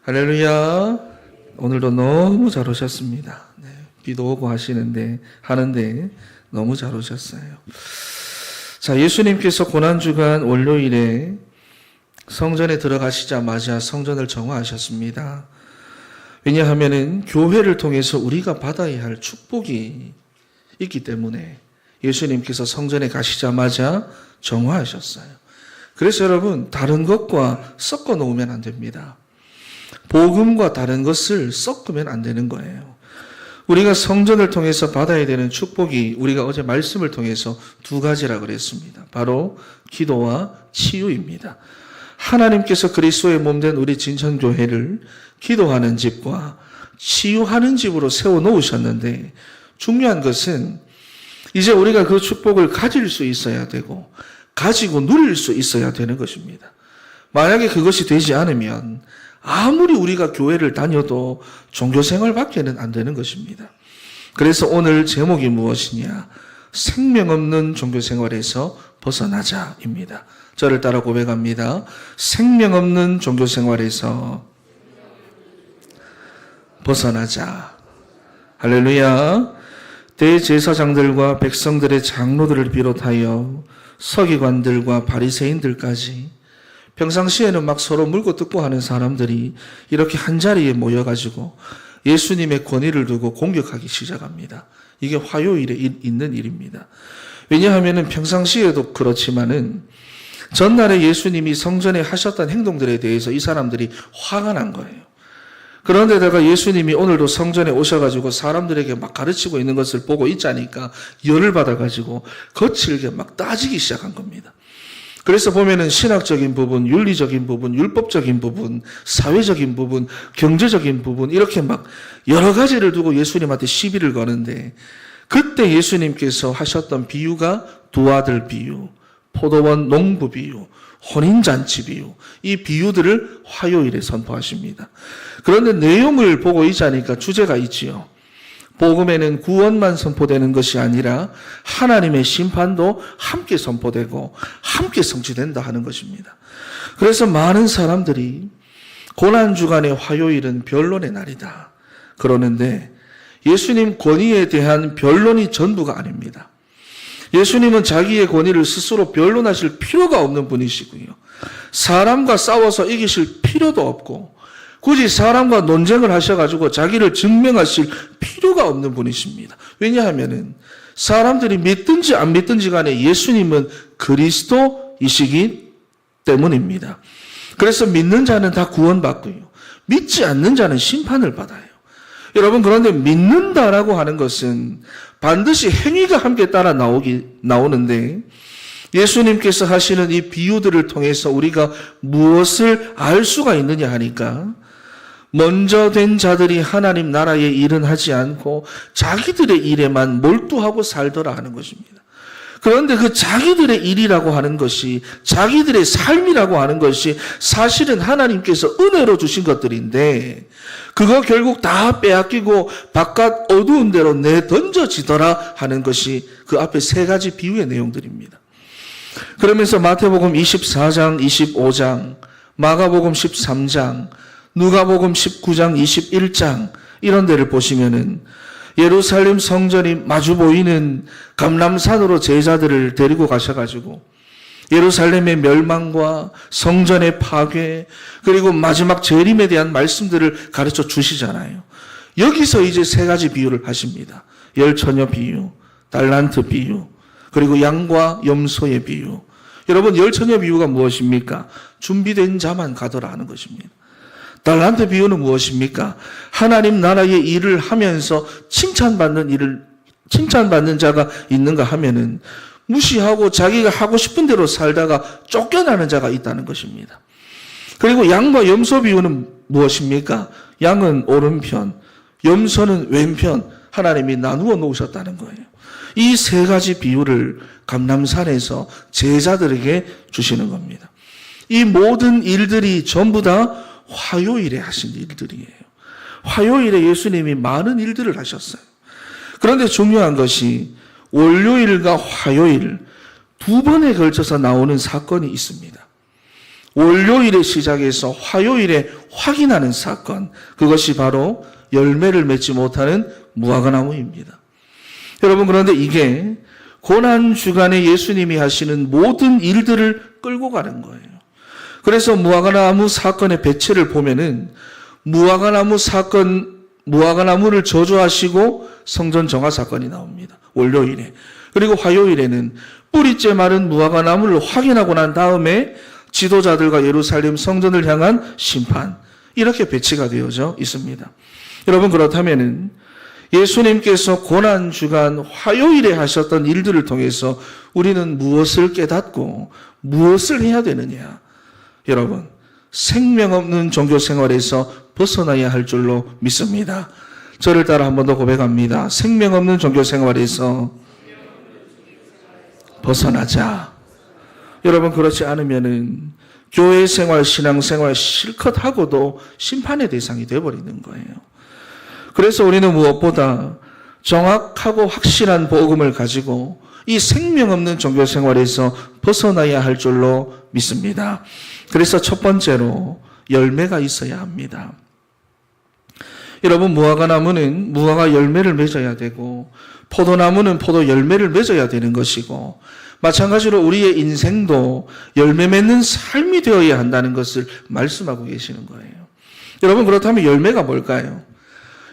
할렐루야. 오늘도 너무 잘 오셨습니다. 네, 비도 오고 하는데 너무 잘 오셨어요. 자, 예수님께서 고난주간 월요일에 성전에 들어가시자마자 성전을 정화하셨습니다. 왜냐하면은 교회를 통해서 우리가 받아야 할 축복이 있기 때문에 예수님께서 성전에 가시자마자 정화하셨어요. 그래서 여러분, 다른 것과 섞어 놓으면 안 됩니다. 복음과 다른 것을 섞으면 안 되는 거예요. 우리가 성전을 통해서 받아야 되는 축복이 우리가 어제 말씀을 통해서 두 가지라 그랬습니다. 바로 기도와 치유입니다. 하나님께서 그리스도의 몸된 우리 진천교회를 기도하는 집과 치유하는 집으로 세워놓으셨는데, 중요한 것은 이제 우리가 그 축복을 가질 수 있어야 되고 가지고 누릴 수 있어야 되는 것입니다. 만약에 그것이 되지 않으면 아무리 우리가 교회를 다녀도 종교생활밖에는 안 되는 것입니다. 그래서 오늘 제목이 무엇이냐? 생명 없는 종교생활에서 벗어나자입니다. 저를 따라 고백합니다. 생명 없는 종교생활에서 벗어나자. 할렐루야. 대제사장들과 백성들의 장로들을 비롯하여 서기관들과 바리새인들까지 평상시에는 막 서로 물고 뜯고 하는 사람들이 이렇게 한자리에 모여가지고 예수님의 권위를 두고 공격하기 시작합니다. 이게 화요일에 있는 일입니다. 왜냐하면 평상시에도 그렇지만은 전날에 예수님이 성전에 하셨던 행동들에 대해서 이 사람들이 화가 난 거예요. 그런데다가 예수님이 오늘도 성전에 오셔가지고 사람들에게 막 가르치고 있는 것을 보고 있자니까 열을 받아가지고 거칠게 막 따지기 시작한 겁니다. 그래서 보면은 신학적인 부분, 윤리적인 부분, 율법적인 부분, 사회적인 부분, 경제적인 부분, 이렇게 막 여러 가지를 두고 예수님한테 시비를 거는데, 그때 예수님께서 하셨던 비유가 두 아들 비유, 포도원 농부 비유, 혼인잔치 비유, 이 비유들을 화요일에 선포하십니다. 그런데 내용을 보고 있자니까 주제가 있지요. 복음에는 구원만 선포되는 것이 아니라 하나님의 심판도 함께 선포되고 함께 성취된다 하는 것입니다. 그래서 많은 사람들이 고난주간의 화요일은 변론의 날이다 그러는데, 예수님 권위에 대한 변론이 전부가 아닙니다. 예수님은 자기의 권위를 스스로 변론하실 필요가 없는 분이시고요. 사람과 싸워서 이기실 필요도 없고 굳이 사람과 논쟁을 하셔가지고 자기를 증명하실 필요가 없는 분이십니다. 왜냐하면 사람들이 믿든지 안 믿든지 간에 예수님은 그리스도이시기 때문입니다. 그래서 믿는 자는 다 구원받고요, 믿지 않는 자는 심판을 받아요. 여러분, 그런데 믿는다라고 하는 것은 반드시 행위가 함께 따라 나오는데, 예수님께서 하시는 이 비유들을 통해서 우리가 무엇을 알 수가 있느냐 하니까, 먼저 된 자들이 하나님 나라의 일은 하지 않고 자기들의 일에만 몰두하고 살더라 하는 것입니다. 그런데 그 자기들의 일이라고 하는 것이, 자기들의 삶이라고 하는 것이 사실은 하나님께서 은혜로 주신 것들인데, 그거 결국 다 빼앗기고 바깥 어두운 데로 내던져지더라 하는 것이 그 앞에 세 가지 비유의 내용들입니다. 그러면서 마태복음 24장, 25장, 마가복음 13장, 누가복음 19장, 21장 이런 데를 보시면은 예루살렘 성전이 마주 보이는 감람산으로 제자들을 데리고 가셔가지고 예루살렘의 멸망과 성전의 파괴, 그리고 마지막 재림에 대한 말씀들을 가르쳐 주시잖아요. 여기서 이제 세 가지 비유를 하십니다. 열처녀 비유, 달란트 비유, 그리고 양과 염소의 비유. 여러분, 열처녀 비유가 무엇입니까? 준비된 자만 가더라 하는 것입니다. 달란트 비유는 무엇입니까? 하나님 나라의 일을 하면서 칭찬받는 자가 있는가 하면은 무시하고 자기가 하고 싶은 대로 살다가 쫓겨나는 자가 있다는 것입니다. 그리고 양과 염소 비유는 무엇입니까? 양은 오른편, 염소는 왼편, 하나님이 나누어 놓으셨다는 거예요. 이 세 가지 비유를 감람산에서 제자들에게 주시는 겁니다. 이 모든 일들이 전부 다 화요일에 하신 일들이에요. 화요일에 예수님이 많은 일들을 하셨어요. 그런데 중요한 것이 월요일과 화요일 두 번에 걸쳐서 나오는 사건이 있습니다. 월요일에 시작해서 화요일에 확인하는 사건, 그것이 바로 열매를 맺지 못하는 무화과나무입니다. 여러분, 그런데 이게 고난주간에 예수님이 하시는 모든 일들을 끌고 가는 거예요. 그래서 무화과나무 사건의 배치를 보면은 무화과나무를 저주하시고 성전 정화 사건이 나옵니다. 월요일에. 그리고 화요일에는 뿌리째 마른 무화과나무를 확인하고 난 다음에 지도자들과 예루살렘 성전을 향한 심판, 이렇게 배치가 되어져 있습니다. 여러분, 그렇다면은 예수님께서 고난주간 화요일에 하셨던 일들을 통해서 우리는 무엇을 깨닫고 무엇을 해야 되느냐? 여러분, 생명 없는 종교 생활에서 벗어나야 할 줄로 믿습니다. 저를 따라 한 번 더 고백합니다. 생명 없는 종교 생활에서 벗어나자. 여러분, 그렇지 않으면은 교회 생활, 신앙 생활 실컷 하고도 심판의 대상이 되어버리는 거예요. 그래서 우리는 무엇보다 정확하고 확실한 복음을 가지고 이 생명 없는 종교 생활에서 벗어나야 할 줄로 믿습니다. 그래서 첫 번째로 열매가 있어야 합니다. 여러분, 무화과나무는 무화과 열매를 맺어야 되고 포도나무는 포도 열매를 맺어야 되는 것이고, 마찬가지로 우리의 인생도 열매 맺는 삶이 되어야 한다는 것을 말씀하고 계시는 거예요. 여러분, 그렇다면 열매가 뭘까요?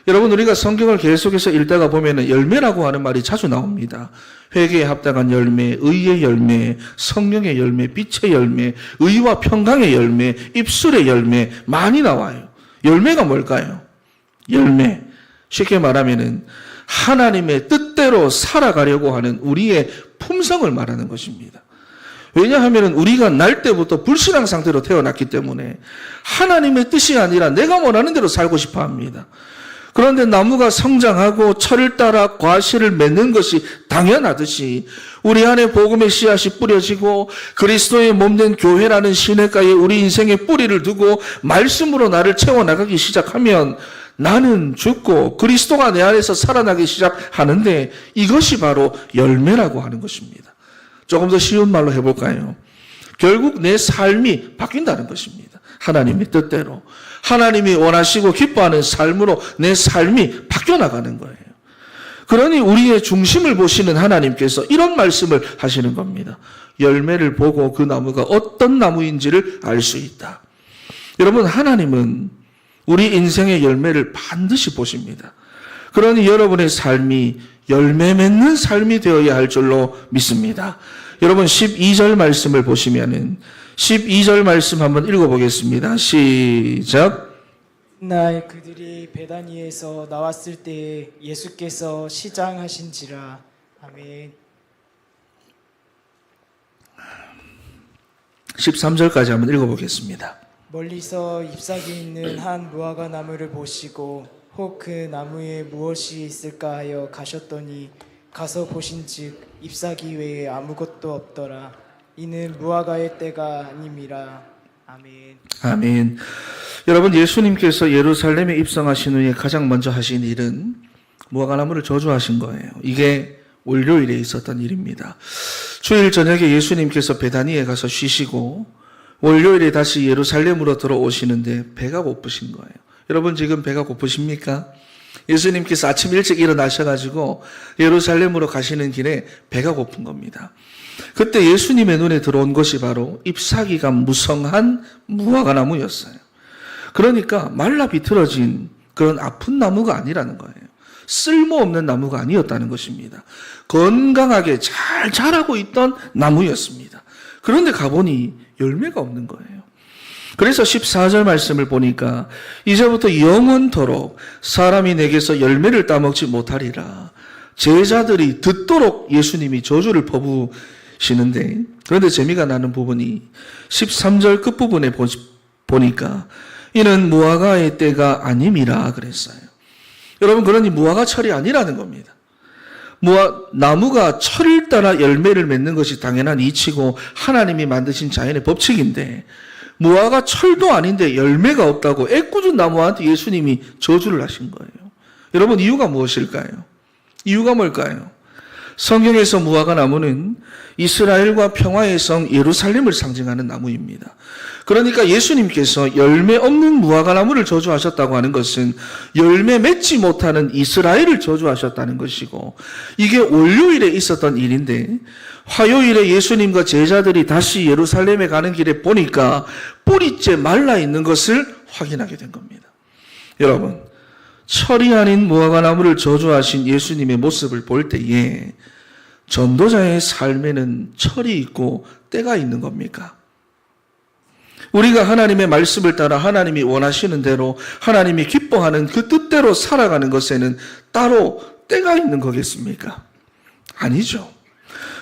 여러분, 우리가 성경을 계속해서 읽다가 보면 열매라고 하는 말이 자주 나옵니다. 회개에 합당한 열매, 의의 열매, 성령의 열매, 빛의 열매, 의와 평강의 열매, 입술의 열매, 많이 나와요. 열매가 뭘까요? 열매, 쉽게 말하면은 하나님의 뜻대로 살아가려고 하는 우리의 품성을 말하는 것입니다. 왜냐하면 우리가 날 때부터 불신앙 상태로 태어났기 때문에 하나님의 뜻이 아니라 내가 원하는 대로 살고 싶어 합니다. 그런데 나무가 성장하고 철을 따라 과실을 맺는 것이 당연하듯이 우리 안에 복음의 씨앗이 뿌려지고 그리스도의 몸된 교회라는 시냇가에 우리 인생의 뿌리를 두고 말씀으로 나를 채워나가기 시작하면 나는 죽고 그리스도가 내 안에서 살아나기 시작하는데, 이것이 바로 열매라고 하는 것입니다. 조금 더 쉬운 말로 해볼까요? 결국 내 삶이 바뀐다는 것입니다. 하나님의 뜻대로. 하나님이 원하시고 기뻐하는 삶으로 내 삶이 바뀌어나가는 거예요. 그러니 우리의 중심을 보시는 하나님께서 이런 말씀을 하시는 겁니다. 열매를 보고 그 나무가 어떤 나무인지를 알 수 있다. 여러분, 하나님은 우리 인생의 열매를 반드시 보십니다. 그러니 여러분의 삶이 열매 맺는 삶이 되어야 할 줄로 믿습니다. 여러분, 12절 말씀을 보시면은 12절 말씀 한번 읽어보겠습니다. 시작. 날 그들이 베다니에서 나왔을 때 예수께서 시장하신지라. 아멘. 13절까지 한번 읽어보겠습니다. 멀리서 잎사귀 있는 한 무화과 나무를 보시고 혹 그 나무에 무엇이 있을까 하여 가셨더니 가서 보신즉 잎사귀 외에 아무것도 없더라. 이는 무화과의 때가 아님이라. 아멘. 아멘. 여러분, 예수님께서 예루살렘에 입성하신 후에 가장 먼저 하신 일은 무화과나무를 저주하신 거예요. 이게 월요일에 있었던 일입니다. 주일 저녁에 예수님께서 베다니에 가서 쉬시고 월요일에 다시 예루살렘으로 들어오시는데 배가 고프신 거예요. 여러분, 지금 배가 고프십니까? 예수님께서 아침 일찍 일어나셔가지고 예루살렘으로 가시는 길에 배가 고픈 겁니다. 그때 예수님의 눈에 들어온 것이 바로 잎사귀가 무성한 무화과나무였어요. 그러니까 말라 비틀어진 그런 아픈 나무가 아니라는 거예요. 쓸모없는 나무가 아니었다는 것입니다. 건강하게 잘 자라고 있던 나무였습니다. 그런데 가보니 열매가 없는 거예요. 그래서 14절 말씀을 보니까 이제부터 영원토록 사람이 내게서 열매를 따먹지 못하리라. 제자들이 듣도록 예수님이 저주를 퍼부으시는데, 그런데 재미가 나는 부분이 13절 끝부분에 보니까 이는 무화과의 때가 아님이라 그랬어요. 여러분, 그러니 무화과 철이 아니라는 겁니다. 나무가 철을 따라 열매를 맺는 것이 당연한 이치고 하나님이 만드신 자연의 법칙인데, 무화과 철도 아닌데 열매가 없다고 애꿎은 나무한테 예수님이 저주를 하신 거예요. 여러분, 이유가 무엇일까요? 이유가 뭘까요? 성경에서 무화과 나무는 이스라엘과 평화의 성 예루살렘을 상징하는 나무입니다. 그러니까 예수님께서 열매 없는 무화과 나무를 저주하셨다고 하는 것은 열매 맺지 못하는 이스라엘을 저주하셨다는 것이고, 이게 월요일에 있었던 일인데 화요일에 예수님과 제자들이 다시 예루살렘에 가는 길에 보니까 뿌리째 말라 있는 것을 확인하게 된 겁니다. 여러분, 철이 아닌 무화과 나무를 저주하신 예수님의 모습을 볼 때에 전도자의 삶에는 철이 있고 때가 있는 겁니까? 우리가 하나님의 말씀을 따라 하나님이 원하시는 대로 하나님이 기뻐하는 그 뜻대로 살아가는 것에는 따로 때가 있는 거겠습니까? 아니죠.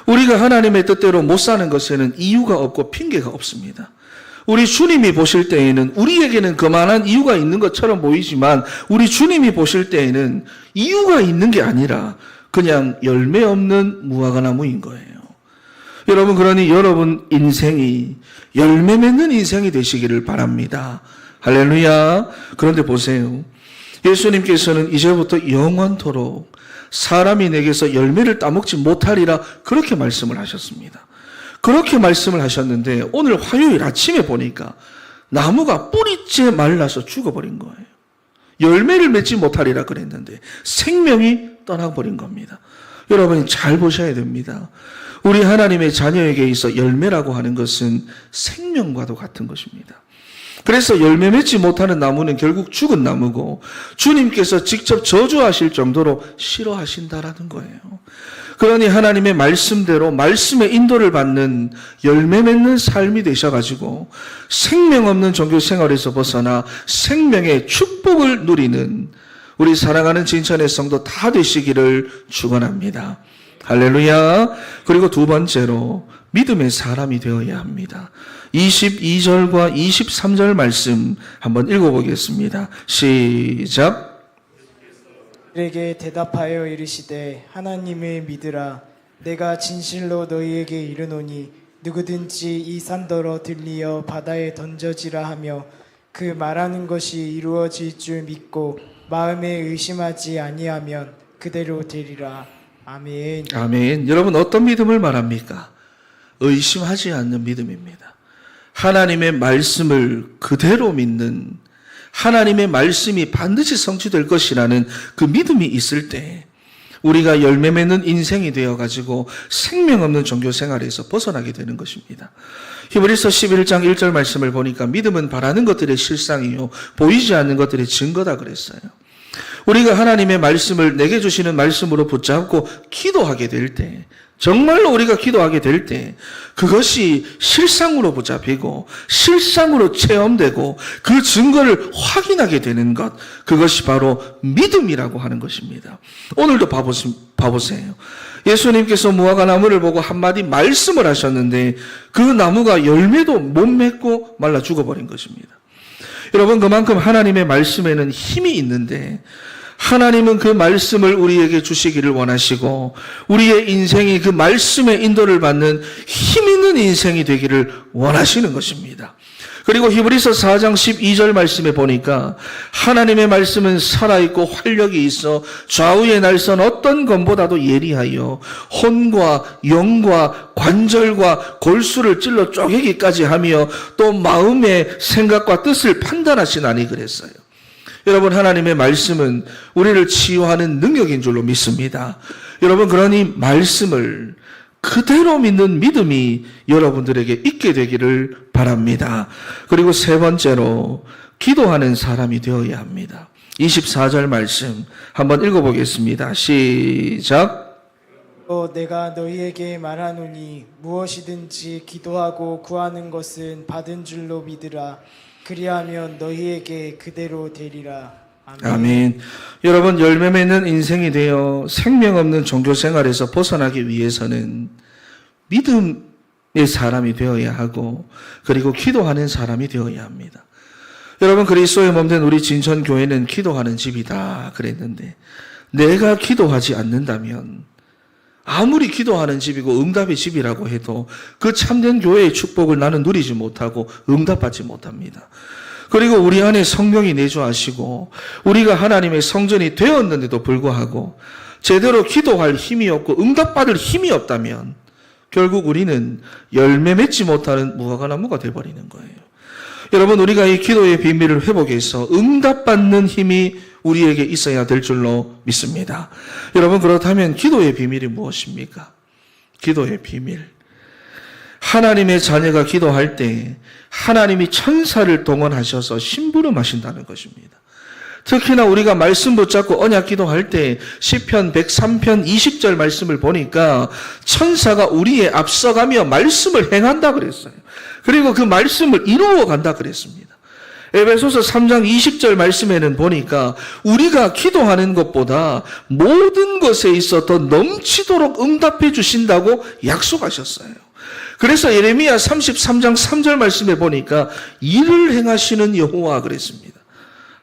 우리가 하나님의 뜻대로 못 사는 것에는 이유가 없고 핑계가 없습니다. 우리 주님이 보실 때에는 우리에게는 그만한 이유가 있는 것처럼 보이지만 우리 주님이 보실 때에는 이유가 있는 게 아니라 그냥 열매 없는 무화과 나무인 거예요. 여러분, 그러니 여러분 인생이 열매 맺는 인생이 되시기를 바랍니다. 할렐루야. 그런데 보세요. 예수님께서는 이제부터 영원토록 사람이 내게서 열매를 따먹지 못하리라 그렇게 말씀을 하셨습니다. 그렇게 말씀을 하셨는데 오늘 화요일 아침에 보니까 나무가 뿌리째 말라서 죽어버린 거예요. 열매를 맺지 못하리라 그랬는데 생명이 떠나버린 겁니다. 여러분이 잘 보셔야 됩니다. 우리 하나님의 자녀에게 있어 열매라고 하는 것은 생명과도 같은 것입니다. 그래서 열매 맺지 못하는 나무는 결국 죽은 나무고 주님께서 직접 저주하실 정도로 싫어하신다라는 거예요. 그러니 하나님의 말씀대로 말씀의 인도를 받는 열매 맺는 삶이 되셔가지고 생명 없는 종교 생활에서 벗어나 생명의 축복을 누리는 우리 사랑하는 진천의 성도 다 되시기를 축원합니다. 할렐루야. 그리고 두 번째로 믿음의 사람이 되어야 합니다. 22절과 23절 말씀 한번 읽어보겠습니다. 시작. 그에게 대답하여 이르시되 하나님을 믿으라. 내가 진실로 너희에게 이르노니 누구든지 이 산더러 들리어 바다에 던져지라 하며 그 말하는 것이 이루어질 줄 믿고 마음에 의심하지 아니하면 그대로 되리라. 아멘. 아멘. 여러분 어떤 믿음을 말합니까? 의심하지 않는 믿음입니다. 하나님의 말씀을 그대로 믿는, 하나님의 말씀이 반드시 성취될 것이라는 그 믿음이 있을 때 우리가 열매 맺는 인생이 되어가지고 생명 없는 종교 생활에서 벗어나게 되는 것입니다. 히브리서 11장 1절 말씀을 보니까 믿음은 바라는 것들의 실상이요 보이지 않는 것들의 증거다 그랬어요. 우리가 하나님의 말씀을 내게 주시는 말씀으로 붙잡고 기도하게 될 때, 정말로 우리가 기도하게 될 때 그것이 실상으로 붙잡히고 실상으로 체험되고 그 증거를 확인하게 되는 것, 그것이 바로 믿음이라고 하는 것입니다. 오늘도 봐보세요. 예수님께서 무화과 나무를 보고 한마디 말씀을 하셨는데 그 나무가 열매도 못 맺고 말라 죽어버린 것입니다. 여러분, 그만큼 하나님의 말씀에는 힘이 있는데 하나님은 그 말씀을 우리에게 주시기를 원하시고 우리의 인생이 그 말씀의 인도를 받는 힘 있는 인생이 되기를 원하시는 것입니다. 그리고 히브리서 4장 12절 말씀에 보니까 하나님의 말씀은 살아있고 활력이 있어 좌우의 날선 어떤 검보다도 예리하여 혼과 영과 관절과 골수를 찔러 쪼개기까지 하며 또 마음의 생각과 뜻을 판단하시나니 그랬어요. 여러분, 하나님의 말씀은 우리를 치유하는 능력인 줄로 믿습니다. 여러분, 그러니 말씀을 그대로 믿는 믿음이 여러분들에게 있게 되기를 바랍니다. 그리고 세 번째로 기도하는 사람이 되어야 합니다. 24절 말씀 한번 읽어보겠습니다. 시작. 내가 너희에게 말하노니 무엇이든지 기도하고 구하는 것은 받은 줄로 믿으라. 그리하면 너희에게 그대로 되리라. 아멘. 아멘. 여러분, 열매 맺는 인생이 되어 생명 없는 종교 생활에서 벗어나기 위해서는 믿음의 사람이 되어야 하고 그리고 기도하는 사람이 되어야 합니다. 여러분, 그리스도의 몸된 우리 진천교회는 기도하는 집이다 그랬는데 내가 기도하지 않는다면 아무리 기도하는 집이고 응답의 집이라고 해도 그 참된 교회의 축복을 나는 누리지 못하고 응답받지 못합니다. 그리고 우리 안에 성령이 내주하시고 우리가 하나님의 성전이 되었는데도 불구하고 제대로 기도할 힘이 없고 응답받을 힘이 없다면 결국 우리는 열매 맺지 못하는 무화과나무가 되어버리는 거예요. 여러분, 우리가 이 기도의 비밀을 회복해서 응답받는 힘이 우리에게 있어야 될 줄로 믿습니다. 여러분, 그렇다면 기도의 비밀이 무엇입니까? 기도의 비밀. 하나님의 자녀가 기도할 때 하나님이 천사를 동원하셔서 심부름하신다는 것입니다. 특히나 우리가 말씀 붙잡고 언약 기도할 때 시편 103편 20절 말씀을 보니까 천사가 우리의 앞서가며 말씀을 행한다 그랬어요. 그리고 그 말씀을 이루어 간다 그랬습니다. 에베소서 3장 20절 말씀에는 보니까 우리가 기도하는 것보다 모든 것에 있어 더 넘치도록 응답해 주신다고 약속하셨어요. 그래서 예레미야 33장 3절 말씀에 보니까 일을 행하시는 여호와 그랬습니다.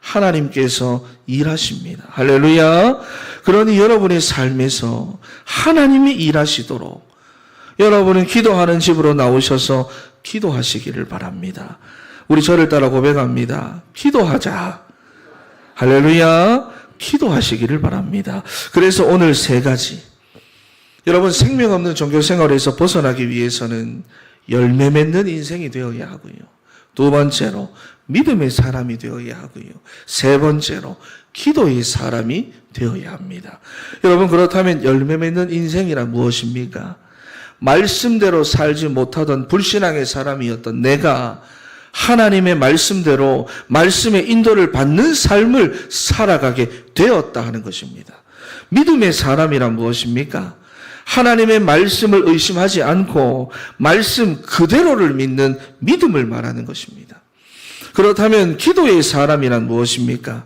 하나님께서 일하십니다. 할렐루야. 그러니 여러분의 삶에서 하나님이 일하시도록 여러분은 기도하는 집으로 나오셔서 기도하시기를 바랍니다. 우리 저를 따라 고백합니다. 기도하자. 할렐루야. 기도하시기를 바랍니다. 그래서 오늘 세 가지. 여러분, 생명 없는 종교 생활에서 벗어나기 위해서는 열매 맺는 인생이 되어야 하고요. 두 번째로 믿음의 사람이 되어야 하고요. 세 번째로 기도의 사람이 되어야 합니다. 여러분, 그렇다면 열매 맺는 인생이란 무엇입니까? 말씀대로 살지 못하던 불신앙의 사람이었던 내가 하나님의 말씀대로 말씀의 인도를 받는 삶을 살아가게 되었다 하는 것입니다. 믿음의 사람이란 무엇입니까? 하나님의 말씀을 의심하지 않고 말씀 그대로를 믿는 믿음을 말하는 것입니다. 그렇다면 기도의 사람이란 무엇입니까?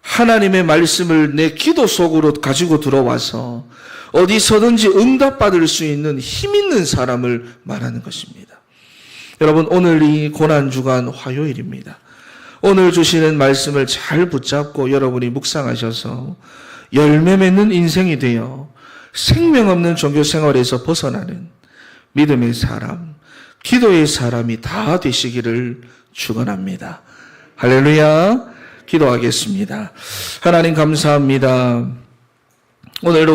하나님의 말씀을 내 기도 속으로 가지고 들어와서 어디서든지 응답받을 수 있는 힘 있는 사람을 말하는 것입니다. 여러분, 오늘 이 고난주간 화요일입니다. 오늘 주시는 말씀을 잘 붙잡고 여러분이 묵상하셔서 열매 맺는 인생이 되어 생명 없는 종교 생활에서 벗어나는 믿음의 사람, 기도의 사람이 다 되시기를 축원합니다. 할렐루야. 기도하겠습니다. 하나님 감사합니다. 오늘